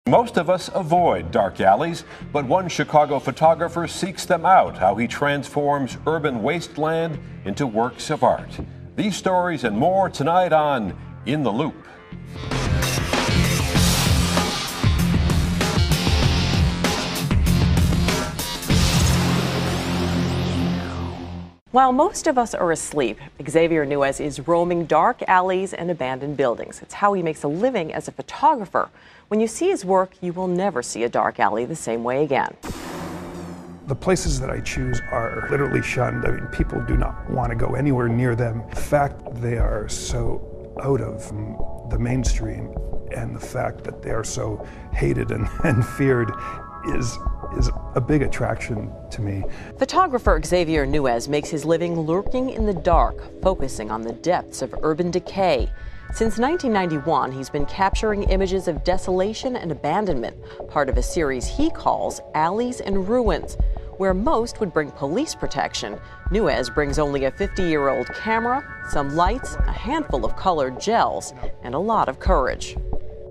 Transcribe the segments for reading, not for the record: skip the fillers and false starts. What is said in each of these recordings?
Most of us avoid dark alleys, but one Chicago photographer seeks them out, how he transforms urban wasteland into works of art. These stories and more tonight on In the Loop. While most of us are asleep, Xavier Nuez is roaming dark alleys and abandoned buildings. It's how he makes a living as a photographer. When you see his work, you will never see a dark alley the same way again. The places that I choose are literally shunned. I mean, people do not want to go anywhere near them. The fact they are so out of the mainstream and the fact that they are so hated and feared is a big attraction to me. Photographer Xavier Nuez makes his living lurking in the dark, focusing on the depths of urban decay. Since 1991, he's been capturing images of desolation and abandonment, part of a series he calls Alleys and Ruins. Where most would bring police protection, Nuez brings only a 50-year-old camera, some lights, a handful of colored gels, and a lot of courage.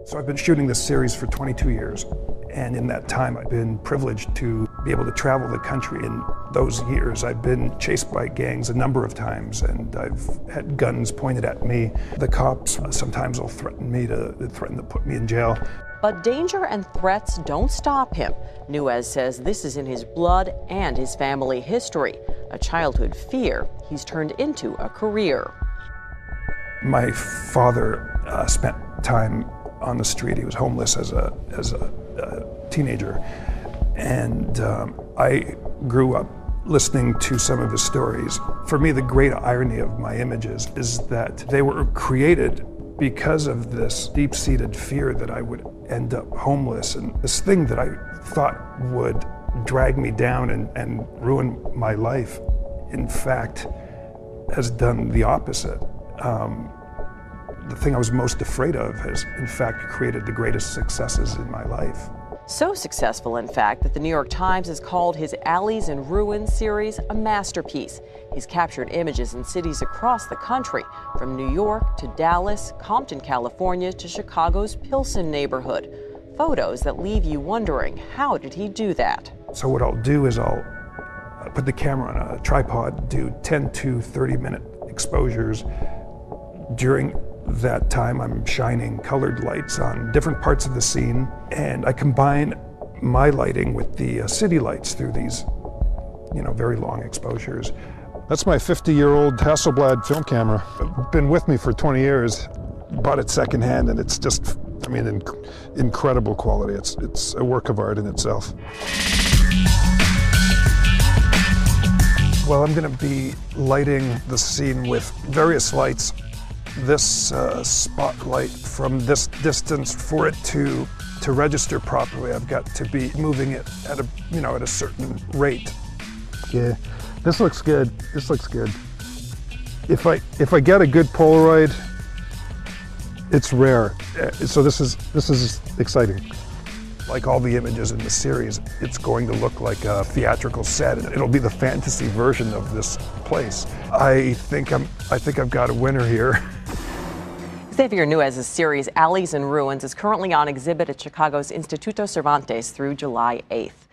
So I've been shooting this series for 22 years. And in that time, I've been privileged to be able to travel the country. In those years, I've been chased by gangs a number of times, and I've had guns pointed at me. The cops sometimes will threaten to put me in jail. But danger and threats don't stop him. Nuez says this is in his blood and his family history. A childhood fear he's turned into a career. My father spent time on the street. He was homeless as a teenager, and I grew up listening to some of his stories. For me, the great irony of my images is that they were created because of this deep-seated fear that I would end up homeless, and this thing that I thought would drag me down and ruin my life, in fact, has done the opposite. The thing I was most afraid of has, in fact, created the greatest successes in my life. So successful, in fact, that the New York Times has called his Alleys and Ruins series a masterpiece. He's captured images in cities across the country, from New York to Dallas, Compton, California, to Chicago's Pilsen neighborhood. Photos that leave you wondering, how did he do that? So what I'll do is I'll put the camera on a tripod, do 10 to 30-minute exposures. During that time, I'm shining colored lights on different parts of the scene, and I combine my lighting with the city lights through these, very long exposures. That's my 50-year-old Hasselblad film camera. It's been with me for 20 years. Bought it secondhand, and it's just, incredible quality. It's a work of art in itself. Well, I'm going to be lighting the scene with various lights. This spotlight from this distance, for it to register properly, I've got to be moving it at a certain rate. Yeah, this looks good. This looks good. If I get a good Polaroid, it's rare. So this is exciting. Like all the images in the series, it's going to look like a theatrical set. It'll be the fantasy version of this place. I think I've got a winner here. Xavier Nuez's series Alleys and Ruins is currently on exhibit at Chicago's Instituto Cervantes through July 8th.